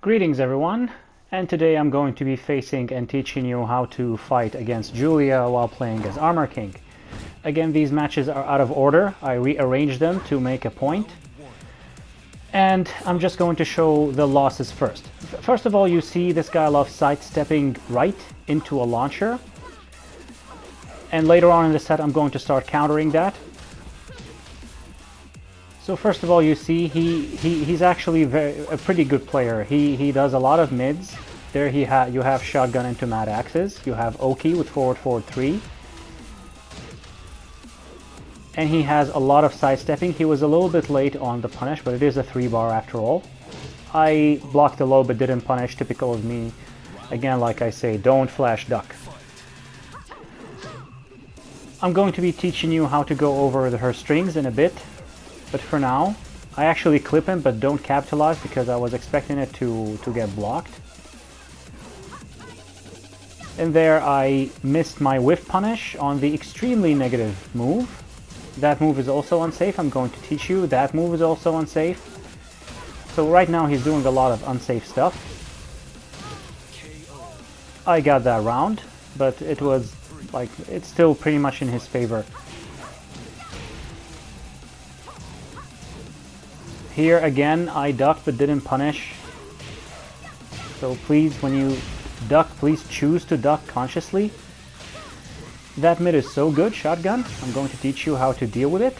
Greetings everyone, and today I'm going to be facing and teaching you how to fight against Julia while playing as Armor King. Again, these matches are out of order. I rearranged them to make a point. And I'm just going to show the losses first. First of all, you see this guy loves sidestepping right into a launcher. And later on in the set, I'm going to start countering that. So first of all, you see he's actually a pretty good player. He does a lot of mids. There you have shotgun into mad axes. You have Oki with forward 3. And he has a lot of sidestepping. He was a little bit late on the punish, but it is a 3-bar after all. I blocked a low but didn't punish, typical of me. Again, like I say, don't flash duck. I'm going to be teaching you how to go over her strings in a bit. But for now, I actually clip him, but don't capitalize because I was expecting it to get blocked. And there I missed my whiff punish on the extremely negative move. That move is also unsafe. I'm going to teach you. That move is also unsafe. So right now he's doing a lot of unsafe stuff. I got that round, but it was like, it's still pretty much in his favor. Here again, I ducked but didn't punish. So please, when you duck, please choose to duck consciously. That mid is so good, shotgun. I'm going to teach you how to deal with it.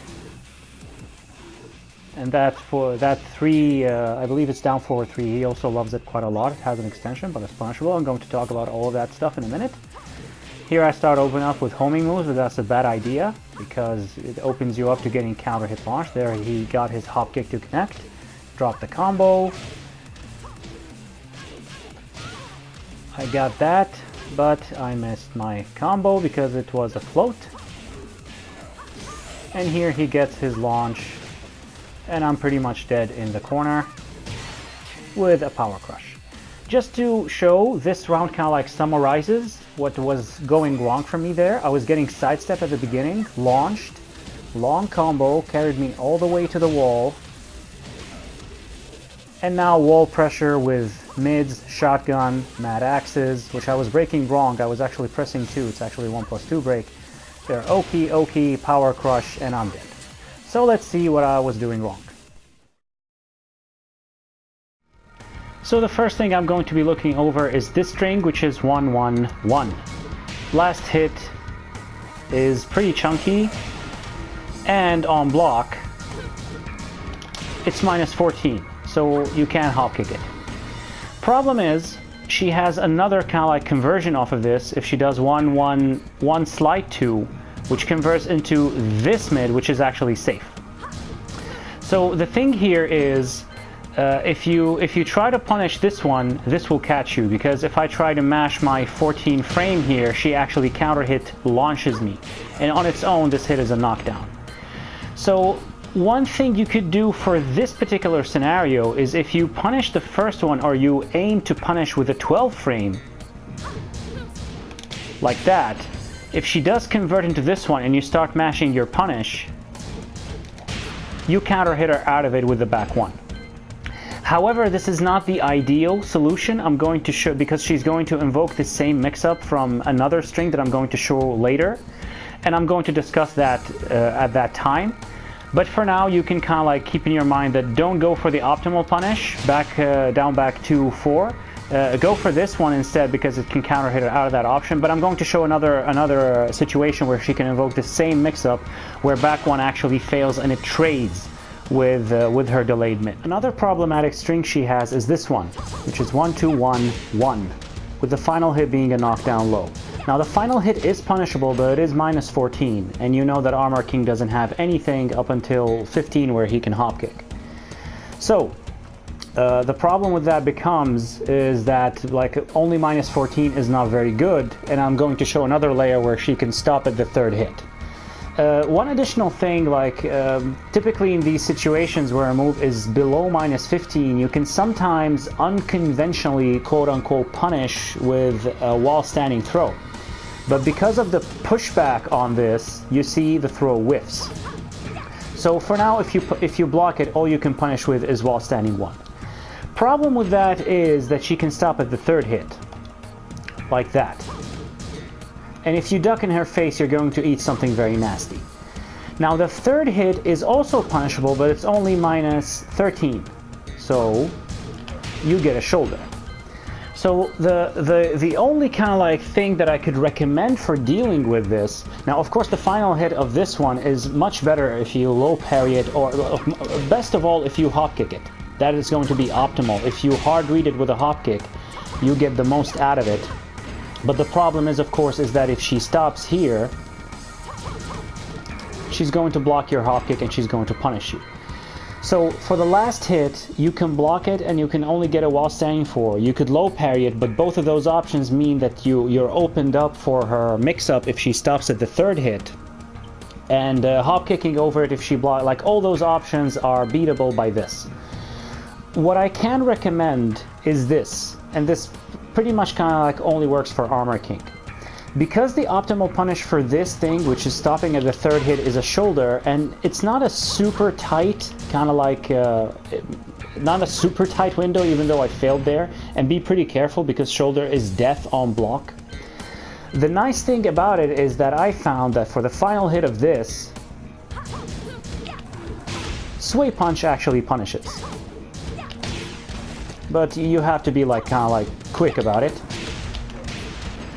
And that for that 3, I believe it's down forward 3. He also loves it quite a lot. It has an extension, but it's punishable. I'm going to talk about all of that stuff in a minute. Here I start opening up with homing moves, but that's a bad idea because it opens you up to getting counter hit launch. There he got his hop kick to connect, dropped the combo. I got that, but I missed my combo because it was a float. And here he gets his launch, and I'm pretty much dead in the corner with a power crush. Just to show, this round kind of like summarizes what was going wrong for me there. I was getting sidestep at the beginning, launched, long combo, carried me all the way to the wall. And now wall pressure with mids, shotgun, mad axes, which I was breaking wrong. I was actually pressing 2. It's actually 1+2 break. There, Oki, power crush, and I'm dead. So let's see what I was doing wrong. So the first thing I'm going to be looking over is this string, which is 1-1-1. Last hit is pretty chunky, and on block, it's -14, so you can't hop kick it. Problem is, she has another kind of like conversion off of this if she does 1-1-1 slide 2, which converts into this mid, which is actually safe. So the thing here is, if you try to punish this one, this will catch you, because if I try to mash my 14 frame here, she actually counter hit launches me, and on its own this hit is a knockdown. So one thing you could do for this particular scenario is if you punish the first one, or you aim to punish with a 12 frame like that, if she does convert into this one and you start mashing your punish, you counter hit her out of it with the back 1. However, this is not the ideal solution. I'm going to show, because she's going to invoke the same mix-up from another string that I'm going to show later, and I'm going to discuss that at that time. But for now, you can kind of like keep in your mind that don't go for the optimal punish, down back to 4. Go for this one instead, because it can counter hit her out of that option. But I'm going to show another situation where she can invoke the same mix-up, where back 1 actually fails and it trades with her delayed mid. Another problematic string she has is this one, which is 1-2-1-1, with the final hit being a knockdown low. Now the final hit is punishable, but it is -14, and you know that Armor King doesn't have anything up until 15 where he can hop kick. So the problem with that is that like only -14 is not very good, and I'm going to show another layer where she can stop at the 3rd hit. One additional thing, like typically in these situations where a move is below -15, you can sometimes unconventionally quote-unquote punish with a wall standing throw. But because of the pushback on this, you see the throw whiffs. So for now, if you block it, all you can punish with is wall standing 1. Problem with that is that she can stop at the third hit. Like that. And if you duck in her face, you're going to eat something very nasty. Now the third hit is also punishable, but it's only minus 13. So you get a shoulder. So the only kind of like thing that I could recommend for dealing with this, now of course the final hit of this one is much better if you low parry it, or best of all if you hop kick it. That is going to be optimal. If you hard read it with a hop kick, you get the most out of it. But the problem is, of course, is that if she stops here, she's going to block your hop kick and she's going to punish you. So for the last hit, you can block it and you can only get it while standing for. You could low parry it, but both of those options mean that you're opened up for her mix-up if she stops at the third hit. And hop kicking over it if she blocks, like all those options are beatable by this. What I can recommend is this, and this pretty much kind of like only works for Armor King. Because the optimal punish for this thing, which is stopping at the third hit, is a shoulder, and it's not a super tight, kind of like, not a super tight window, even though I failed there, and be pretty careful because shoulder is death on block. The nice thing about it is that I found that for the final hit of this, Sway Punch actually punishes. But you have to be like kind of like quick about it.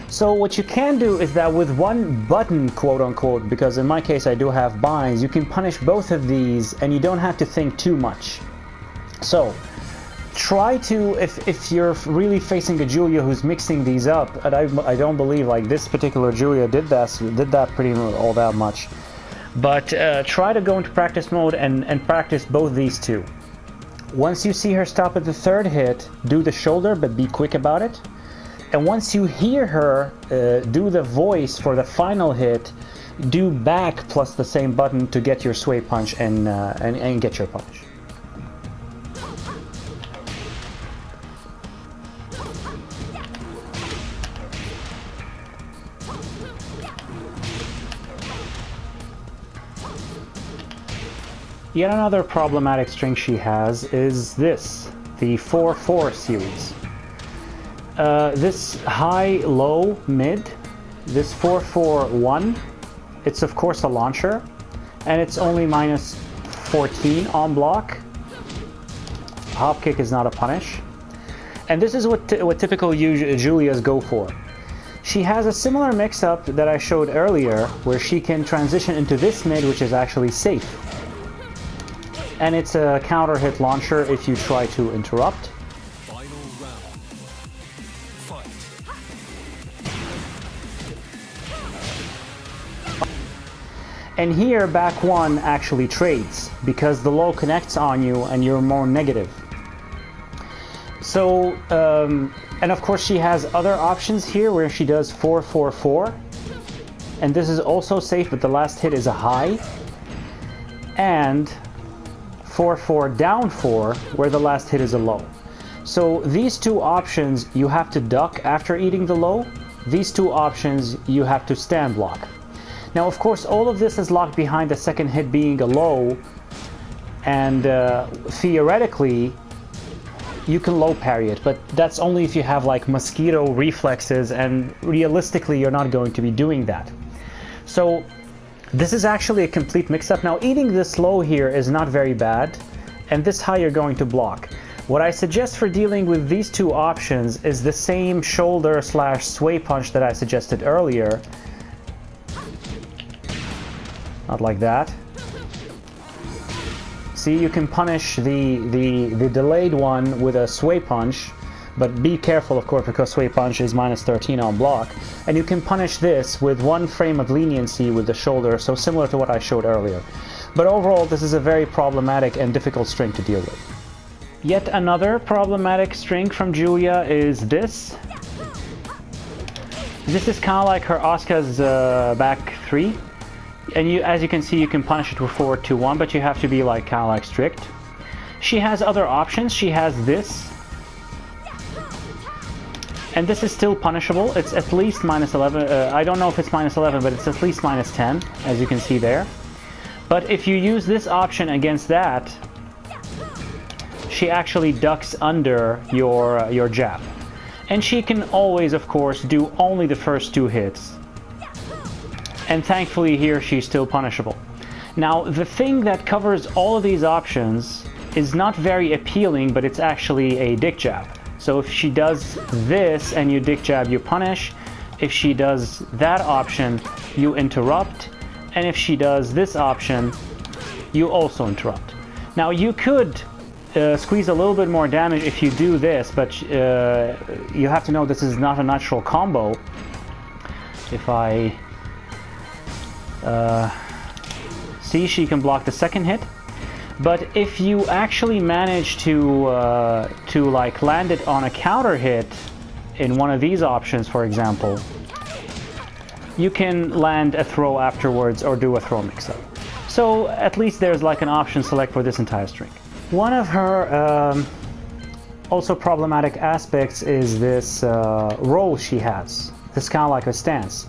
So what you can do is that with one button, quote unquote, because in my case I do have binds, you can punish both of these and you don't have to think too much. So try to, if you're really facing a Julia who's mixing these up, and I don't believe like this particular Julia did that pretty all that much, but try to go into practice mode and practice both these two. Once you see her stop at the third hit, do the shoulder, but be quick about it. And once you hear her do the voice for the final hit, do back plus the same button to get your Sway Punch and get your punch. Yet another problematic string she has is this, the 4-4 series. This high, low, mid, this 4-4-1, it's of course a launcher, and it's only minus 14 on block. Hop kick is not a punish. And this is what typical Julias go for. She has a similar mix-up that I showed earlier, where she can transition into this mid, which is actually safe. And it's a counter hit launcher if you try to interrupt. Final round. Fight. And here back one actually trades because the low connects on you and you're more negative. So, and of course she has other options here where she does 4-4-4. And this is also safe, but the last hit is a high. And 4-4 down 4, where the last hit is a low. So these two options you have to duck after eating the low. These two options you have to stand block. Now of course all of this is locked behind the second hit being a low, and theoretically you can low parry it, but that's only if you have like mosquito reflexes, and realistically you're not going to be doing that. So this is actually a complete mix-up. Now eating this low here is not very bad, and this high you're going to block. What I suggest for dealing with these two options is the same shoulder / sway punch that I suggested earlier. Not like that. See, you can punish the delayed one with a sway punch, but be careful of course because sway punch is minus 13 on block. And you can punish this with one frame of leniency with the shoulder, so similar to what I showed earlier. But overall this is a very problematic and difficult string to deal with. Yet another problematic string from Julia is this. This is kind of like her Asuka's back 3. And as you can see, you can punish it with 4-2-1, but you have to be like kind of like strict. She has other options. She has this. And this is still punishable. It's at least minus 11. I don't know if it's minus 11, but it's at least minus 10, as you can see there. But if you use this option against that, she actually ducks under your jab. And she can always, of course, do only the first 2 hits. And thankfully here she's still punishable. Now, the thing that covers all of these options is not very appealing, but it's actually a dick jab. So if she does this and you dick jab, you punish. If she does that option, you interrupt. And if she does this option, you also interrupt. Now, you could squeeze a little bit more damage if you do this, but you have to know this is not a natural combo. If I see, she can block the second hit. But if you actually manage to like land it on a counter hit in one of these options, for example, you can land a throw afterwards or do a throw mix-up. So at least there's like an option select for this entire string. One of her also problematic aspects is this roll she has. This kind of like a stance.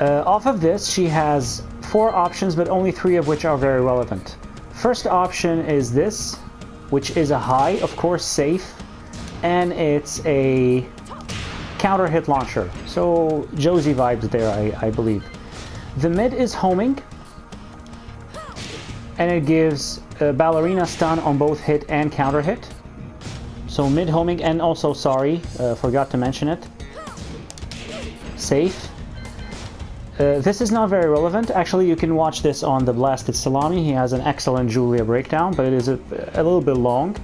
Off of this, she has 4 options, but only 3 of which are very relevant. First option is this, which is a high, of course safe, and it's a counter hit launcher. So Josie vibes there, I believe. The mid is homing, and it gives a ballerina stun on both hit and counter hit. So mid homing, and also, sorry, forgot to mention it, safe. This is not very relevant. Actually, you can watch this on the Blasted Salami. He has an excellent Julia breakdown, but it is a little bit long.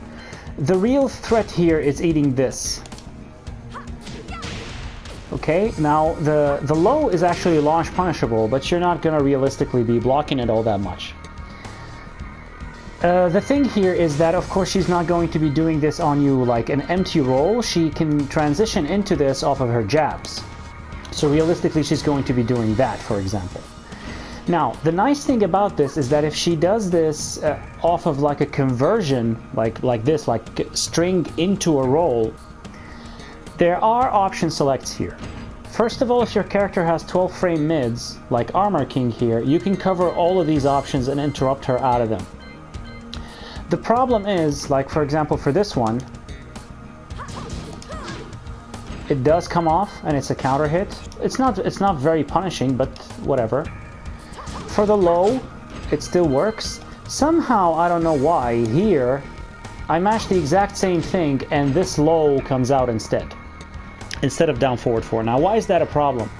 The real threat here is eating this. Okay, now the low is actually launch punishable, but you're not going to realistically be blocking it all that much. The thing here is that, of course, she's not going to be doing this on you like an empty roll. She can transition into this off of her jabs. So realistically, she's going to be doing that, for example. Now, the nice thing about this is that if she does this off of like a conversion, like this, like string into a roll, there are option selects here. First of all, if your character has 12 frame mids, like Armor King here, you can cover all of these options and interrupt her out of them. The problem is, like for example for this one, it does come off and it's a counter hit. It's not very punishing, but whatever. For the low, it still works. Somehow, I don't know why, here I match the exact same thing and this low comes out instead of down forward 4. Now, why is that a problem?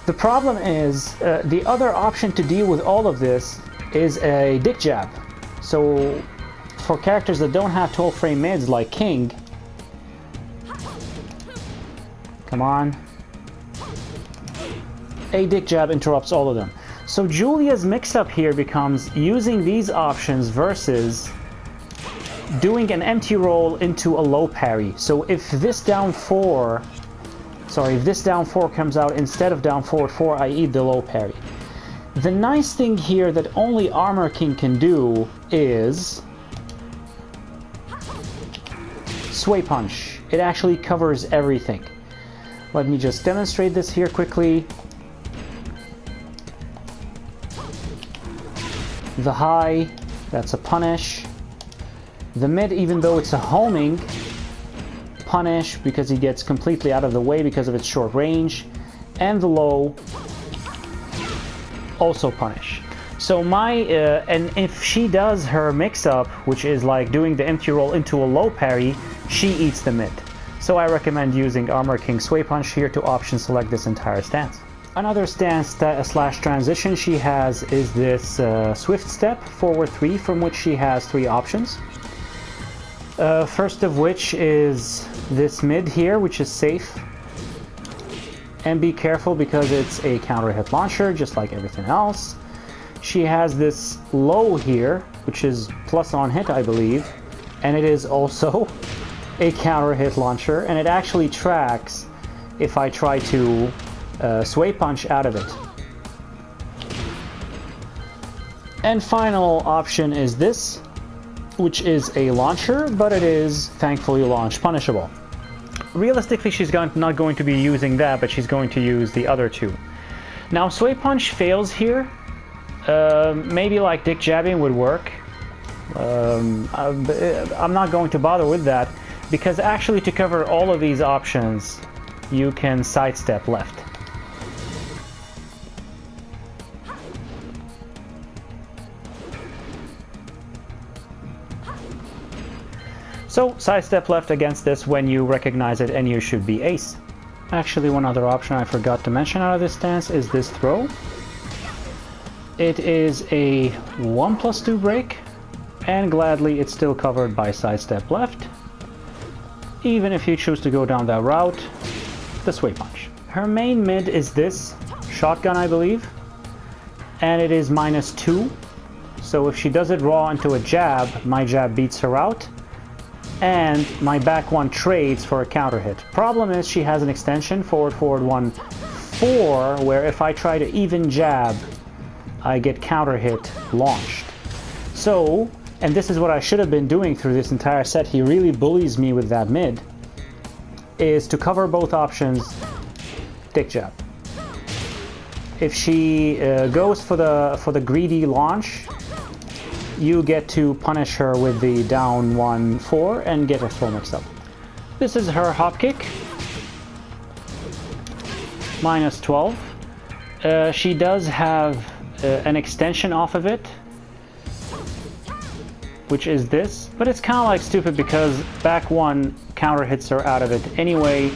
The problem is the other option to deal with all of this is a dick jab. So for characters that don't have 12 frame mids like King, come on, a dick jab interrupts all of them. So Julia's mix-up here becomes using these options versus doing an empty roll into a low parry. So if this down 4 comes out instead of down forward 4, I eat the low parry. The nice thing here that only Armor King can do is Sway Punch. It actually covers everything. Let me just demonstrate this here quickly. The high, that's a punish. The mid, even though it's a homing, punish because he gets completely out of the way because of its short range. And the low, also punish. So and if she does her mix-up, which is like doing the empty roll into a low parry, she eats the mid. So I recommend using Armor King Sway Punch here to option select this entire stance. Another stance slash transition she has is this Swift Step, forward 3, from which she has 3 options. First of which is this mid here, which is safe. And be careful because it's a counter hit launcher, just like everything else. She has this low here, which is plus on hit, I believe. And it is also a counter hit launcher, and it actually tracks if I try to Sway Punch out of it. And final option is this, which is a launcher, but it is thankfully launch punishable. Realistically, she's not going to be using that, but she's going to use the other 2. Now, Sway Punch fails here. Maybe like dick jabbing would work, I'm not going to bother with that, because actually to cover all of these options, you can sidestep left. So sidestep left against this when you recognize it and you should be ace. Actually, one other option I forgot to mention out of this stance is this throw. It is a 1+2 break, and gladly it's still covered by sidestep left. Even if you choose to go down that route, the sway punch. Her main mid is this shotgun, I believe, and it is -2. So if she does it raw into a jab, my jab beats her out, and my back one trades for a counter hit. Problem is she has an extension, forward, forward 1, 4, where if I try to even jab, I get counter hit launched. So, and this is what I should have been doing through this entire set, he really bullies me with that mid, is to cover both options, dick jab. If she goes for the greedy launch, you get to punish her with the down 1, 4 and get her throw mixed up. This is her hop kick, -12. She does have an extension off of it, which is this, but it's kind of like stupid because back 1 counter hits her out of it anyway,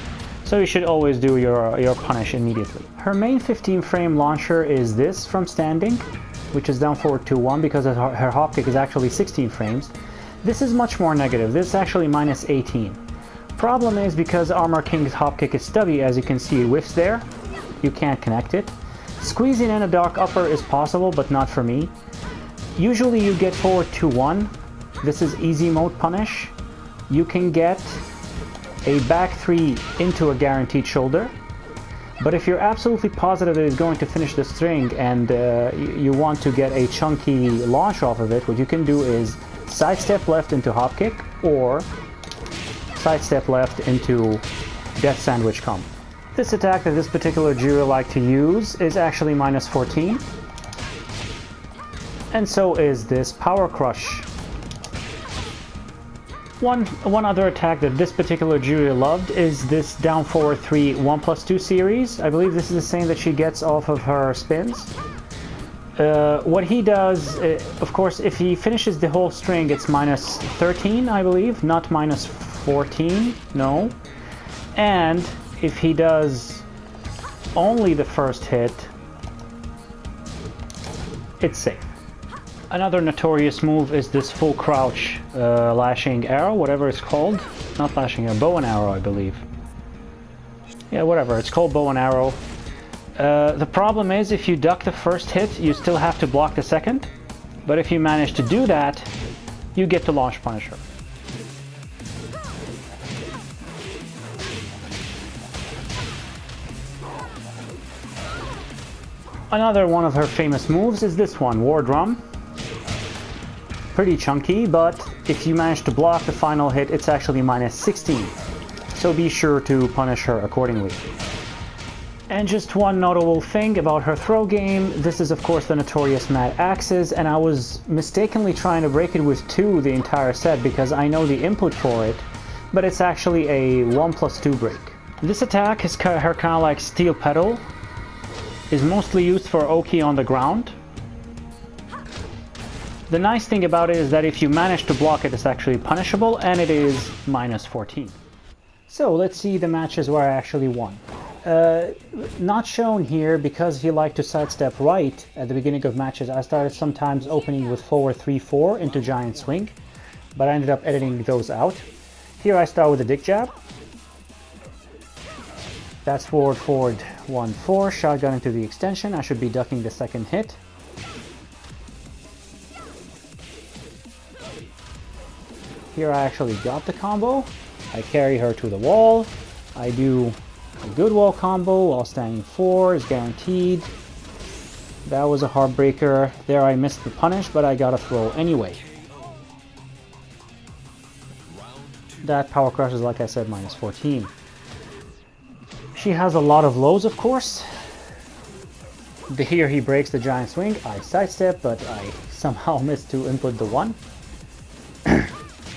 so you should always do your punish immediately. Her main 15 frame launcher is this from standing, which is down forward 2-1 because her hop kick is actually 16 frames. This is much more negative. This is actually -18. Problem is, because Armor King's hop kick is stubby, as you can see it whiffs there, you can't connect it. Squeezing in a dark upper is possible, but not for me. Usually you get forward 2-1. This is easy mode punish. You can get a back 3 into a guaranteed shoulder. But if you're absolutely positive that it's going to finish the string and you want to get a chunky launch off of it, what you can do is sidestep left into hop kick or sidestep left into death sandwich combo. This attack that this particular jury like to use is actually -14. And so is this power crush. One other attack that this particular jury loved is this down forward 3 1+2 series. I believe this is the same that she gets off of her spins. What he does, of course, if he finishes the whole string, it's -13, I believe, not -14, no. And if he does only the first hit, it's safe. Another notorious move is this full crouch lashing arrow, whatever it's called. Not lashing arrow, bow and arrow, I believe. Yeah, whatever, it's called bow and arrow. The problem is, if you duck the first hit, you still have to block the second. But if you manage to do that, you get to launch punish her. Another one of her famous moves is this one, War Drum. Pretty chunky, but if you manage to block the final hit, it's actually -16. So be sure to punish her accordingly. And just one notable thing about her throw game, this is of course the notorious mad axes, and I was mistakenly trying to break it with 2 the entire set because I know the input for it, but it's actually a 1+2 break. This attack is her kind of like steel pedal, is mostly used for Oki on the ground. The nice thing about it is that if you manage to block it, it's actually punishable, and it is -14. So let's see the matches where I actually won. Not shown here because he liked to sidestep right at the beginning of matches. I started sometimes opening with forward 3-4 into giant swing, but I ended up editing those out. Here I start with a dick jab. That's forward, forward 1-4, shotgun into the extension. I should be ducking the second hit. Here I actually got the combo. I carry her to the wall. I do a good wall combo while standing 4 is guaranteed. That was a heartbreaker. There I missed the punish, but I got a throw anyway. That power crush is, like I said, -14. She has a lot of lows, of course. Here he breaks the giant swing. I sidestep, but I somehow missed to input the 1.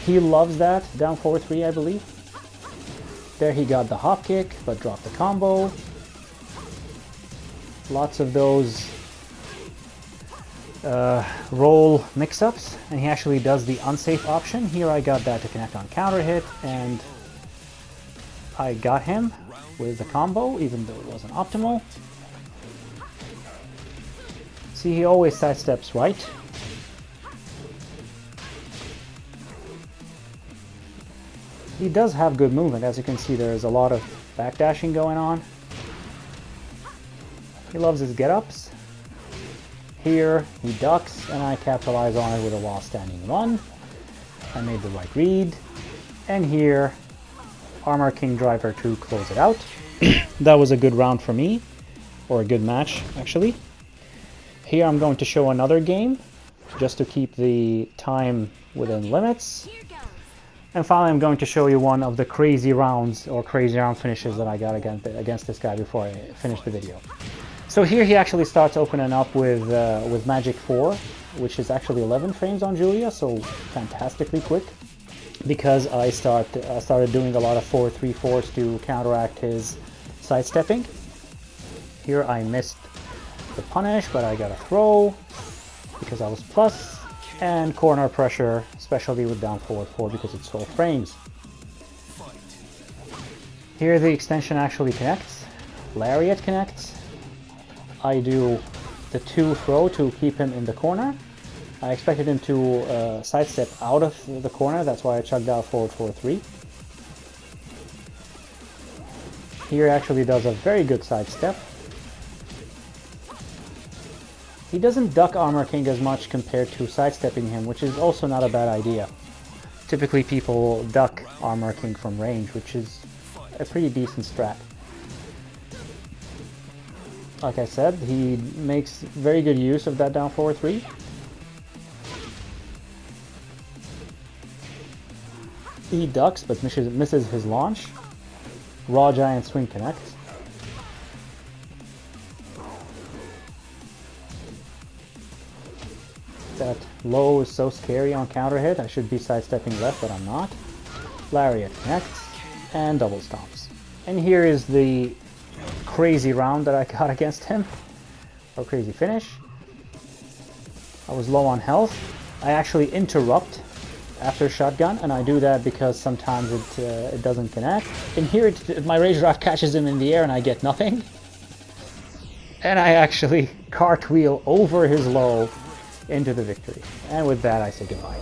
He loves that, down forward 3, I believe. There he got the hop kick, but dropped the combo. Lots of those roll mix-ups, and he actually does the unsafe option. Here I got that to connect on counter hit, and I got him with the combo, even though it wasn't optimal. See, he always sidesteps right. He does have good movement. As you can see, there's a lot of backdashing going on. He loves his get-ups. Here, he ducks, and I capitalize on it with a while standing run. I made the right read. And here, Armor King Driver to close it out. That was a good round for me, or a good match, actually. Here I'm going to show another game, just to keep the time within limits. And finally, I'm going to show you one of the crazy rounds, or crazy round finishes that I got against this guy before I finish the video. So here he actually starts opening up with Magic 4, which is actually 11 frames on Julia, so fantastically quick. Because I started doing a lot of 4-3-4s to counteract his sidestepping. Here I missed the punish, but I got a throw because I was plus, and corner pressure, especially with down forward 4 because it's 12 frames. Here the extension actually connects, Lariat connects. I do the 2 throw to keep him in the corner. I expected him to sidestep out of the corner, that's why I chugged out forward 4-3. Here he actually does a very good sidestep. He doesn't duck Armor King as much compared to sidestepping him, which is also not a bad idea. Typically people duck Armor King from range, which is a pretty decent strat. Like I said, he makes very good use of that down forward 3. He ducks, but misses his launch. Raw Giant Swing connects. That low is so scary on counter hit. I should be sidestepping left, but I'm not. Lariat connects, and double stomps. And here is the crazy round that I got against him. Or crazy finish. I was low on health. I actually interrupt after shotgun, and I do that because sometimes it doesn't connect. And here my Rage Rod catches him in the air and I get nothing. And I actually cartwheel over his low into the victory. And with that I say goodbye.